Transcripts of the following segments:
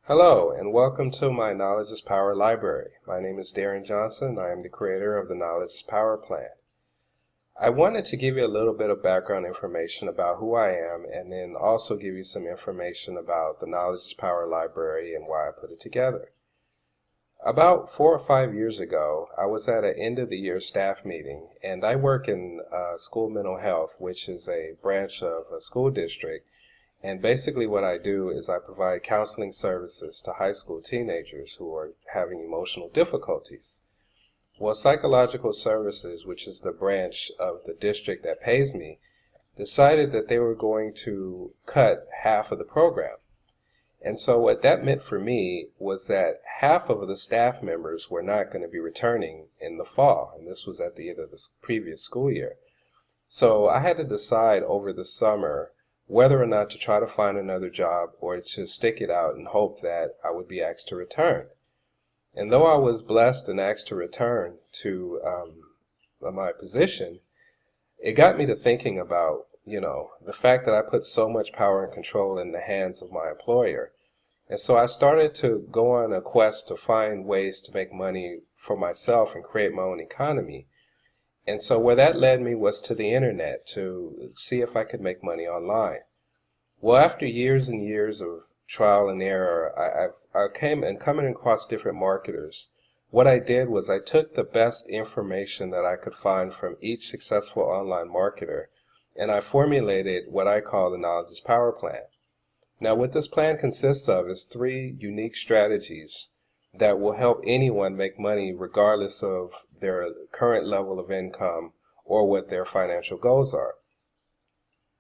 Hello, and welcome to my Knowledge is Power library. My name is Darren Johnson. I am the creator of the Knowledge is Power plan. I wanted to give you a little bit of background information about who I am, and then also give you some information about the Knowledge is Power library and why I put it together. About 4 or 5 years ago, I was at an end of the year staff meeting, and I work in school mental health, which is a branch of a school district. And basically what I do is I provide counseling services to high school teenagers who are having emotional difficulties. Well, Psychological Services, which is the branch of the district that pays me, decided that they were going to cut half of the program. And so what that meant for me was that half of the staff members were not going to be returning in the fall, and this was at the end of the previous school year. So I had to decide over the summer whether or not to try to find another job or to stick it out and hope that I would be asked to return. And though I was blessed and asked to return to my position, it got me to thinking about, the fact that I put so much power and control in the hands of my employer. And so I started to go on a quest to find ways to make money for myself and create my own economy. And so where that led me was to the internet to see if I could make money online. Well, after years and years of trial and error, coming across different marketers. What I did was I took the best information that I could find from each successful online marketer, and I formulated what I call the Knowledge is Power plan. Now, what this plan consists of is 3 unique strategies that will help anyone make money regardless of their current level of income or what their financial goals are.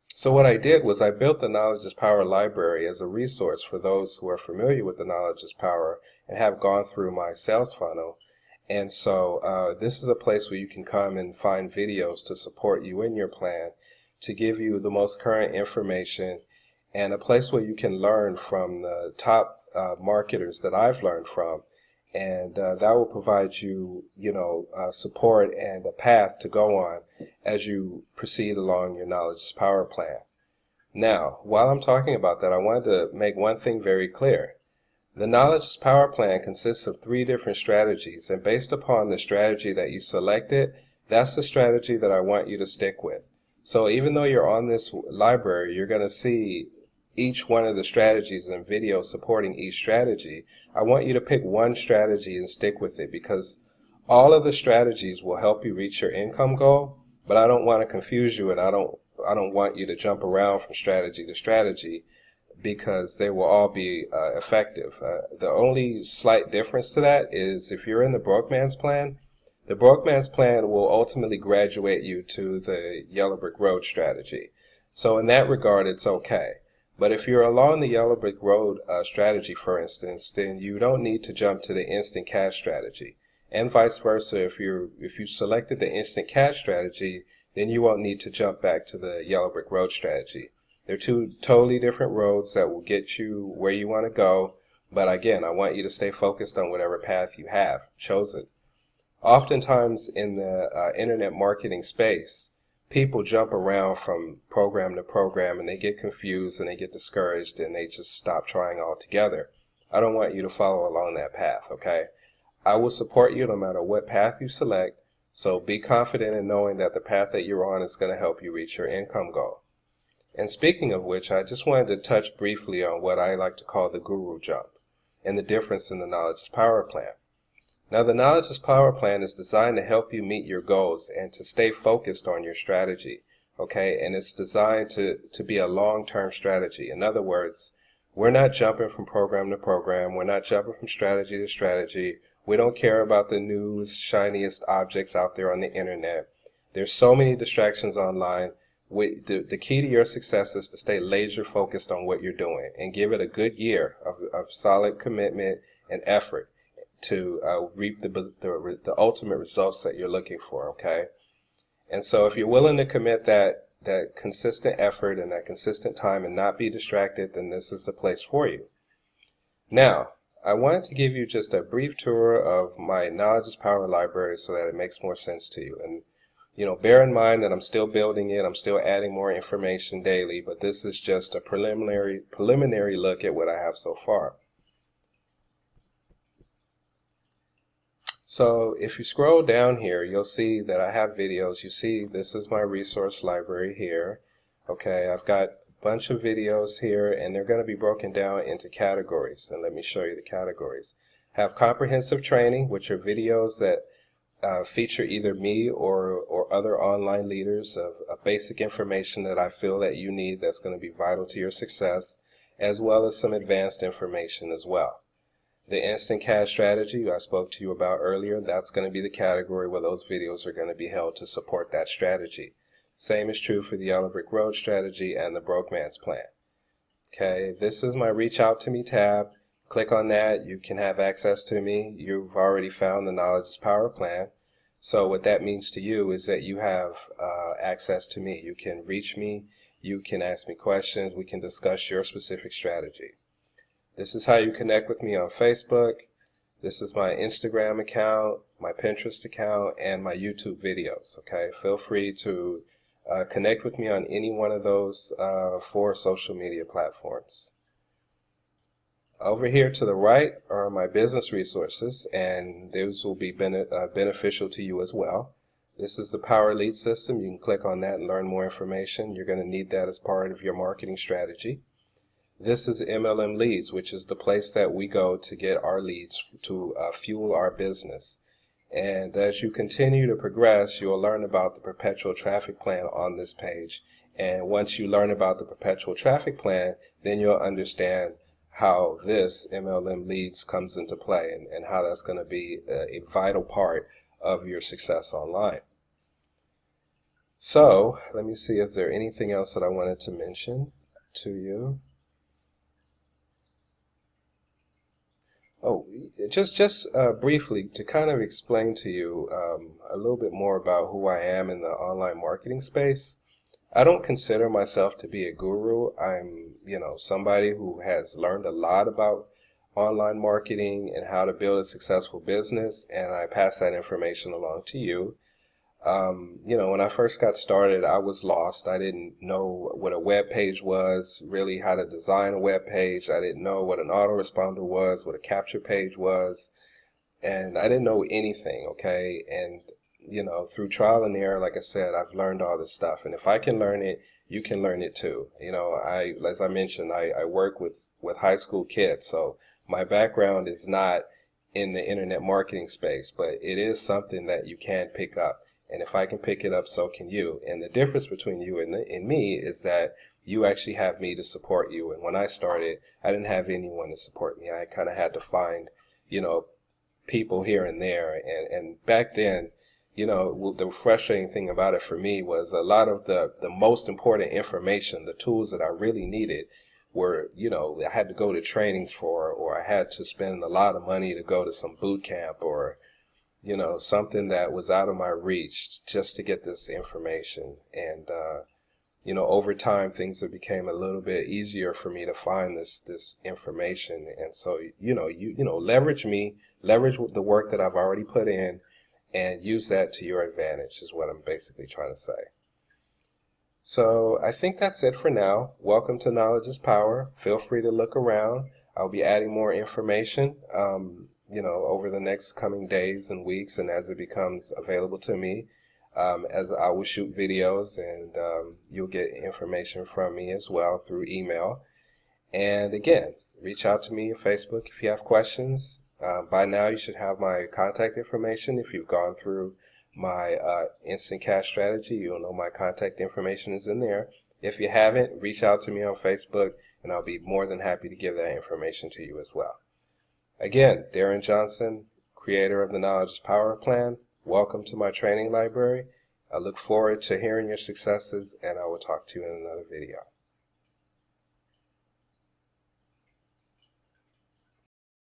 So what I did was I built the Knowledge is Power library as a resource for those who are familiar with the Knowledge is Power and have gone through my sales funnel. And so this is a place where you can come and find videos to support you in your plan, to give you the most current information, and a place where you can learn from the top marketers that I've learned from, and that will provide you, support and a path to go on as you proceed along your Knowledge is Power plan. Now, while I'm talking about that, I wanted to make one thing very clear. The Knowledge is Power plan consists of 3 different strategies, and based upon the strategy that you selected, that's the strategy that I want you to stick with. So even though you're on this library, you're going to see each one of the strategies and videos supporting each strategy. I want you to pick one strategy and stick with it, because all of the strategies will help you reach your income goal, but I don't want to confuse you, and I don't want you to jump around from strategy to strategy, because they will all be effective. The only slight difference to that is if you're in the broke man's plan, the broke man's plan will ultimately graduate you to the yellow brick road strategy. So in that regard, it's okay. But if you're along the yellow brick road strategy, for instance, then you don't need to jump to the instant cash strategy. And vice versa, if you selected the instant cash strategy, then you won't need to jump back to the yellow brick road strategy. They're 2 totally different roads that will get you where you want to go. But again, I want you to stay focused on whatever path you have chosen. Oftentimes in the internet marketing space, people jump around from program to program, and they get confused and they get discouraged and they just stop trying altogether. I don't want you to follow along that path, okay? I will support you no matter what path you select, so be confident in knowing that the path that you're on is going to help you reach your income goal. And speaking of which, I just wanted to touch briefly on what I like to call the guru jump and the difference in the Knowledge is Power plan. Now, the Knowledge is Power plan is designed to help you meet your goals and to stay focused on your strategy, okay? And it's designed to be a long-term strategy. In other words, we're not jumping from program to program. We're not jumping from strategy to strategy. We don't care about the newest, shiniest objects out there on the internet. There's so many distractions online. The key to your success is to stay laser focused on what you're doing and give it a good year of solid commitment and effort to reap the ultimate results that you're looking for, okay? And so if you're willing to commit that consistent effort and that consistent time and not be distracted, then this is the place for you. Now, I wanted to give you just a brief tour of my Knowledge is Power library so that it makes more sense to you. And bear in mind that I'm still building it. I'm still adding more information daily, but this is just a preliminary look at what I have so far. So if you scroll down here, you'll see that I have videos. You see this is my resource library here. Okay, I've got a bunch of videos here, and they're going to be broken down into categories. And let me show you the categories. Have comprehensive training, which are videos that feature either me or other online leaders of basic information that I feel that you need that's going to be vital to your success, as well as some advanced information as well. The instant cash strategy I spoke to you about earlier, that's going to be the category where those videos are going to be held to support that strategy. Same is true for the Yellow Brick Road strategy and the Broke Man's Plan. Okay, this is my Reach Out to Me tab. Click on that. You can have access to me. You've already found the Knowledge is Power plan. So what that means to you is that you have access to me. You can reach me. You can ask me questions. We can discuss your specific strategy. This is how you connect with me on Facebook. This is my Instagram account, my Pinterest account, and my YouTube videos. Okay, feel free to connect with me on any one of those 4 social media platforms. Over here to the right are my business resources, and those will be beneficial to you as well. This is the Power Lead system. You can click on that and learn more information. You're going to need that as part of your marketing strategy. This is Mlm Leads, which is the place that we go to get our leads to fuel our business. And as you continue to progress, you'll learn about the perpetual traffic plan on this page. And once you learn about the perpetual traffic plan, then you'll understand how this Mlm Leads comes into play and how that's going to be a vital part of your success online. So let me see, is there anything else that I wanted to mention to you? Oh, just briefly to kind of explain to you a little bit more about who I am in the online marketing space. I don't consider myself to be a guru. I'm, somebody who has learned a lot about online marketing and how to build a successful business, and I pass that information along to you. When I first got started, I was lost. I didn't know what a web page was, really how to design a web page. I didn't know what an autoresponder was, what a capture page was, and I didn't know anything, okay? And, through trial and error, like I said, I've learned all this stuff. And if I can learn it, you can learn it too. As I mentioned, I work with high school kids, so my background is not in the internet marketing space, but it is something that you can pick up. And if I can pick it up, so can you. And the difference between you and me is that you actually have me to support you. And when I started, I didn't have anyone to support me. I kind of had to find, people here and there. And back then, the frustrating thing about it for me was a lot of the most important information, the tools that I really needed were, I had to go to trainings for, or I had to spend a lot of money to go to some boot camp, or something that was out of my reach just to get this information. And, over time, things have became a little bit easier for me to find this information. And so, leverage me, leverage the work that I've already put in, and use that to your advantage is what I'm basically trying to say. So I think that's it for now. Welcome to Knowledge is Power. Feel free to look around. I'll be adding more information over the next coming days and weeks, and as it becomes available to me, as I will shoot videos, and you'll get information from me as well through email. And again, reach out to me on Facebook if you have questions. By now you should have my contact information. If you've gone through my instant cash strategy, you'll know my contact information is in there. If you haven't, reach out to me on Facebook, and I'll be more than happy to give that information to you as well. Again, Darren Johnson, creator of the Knowledge is Power plan. Welcome to my training library. I look forward to hearing your successes, and I will talk to you in another video.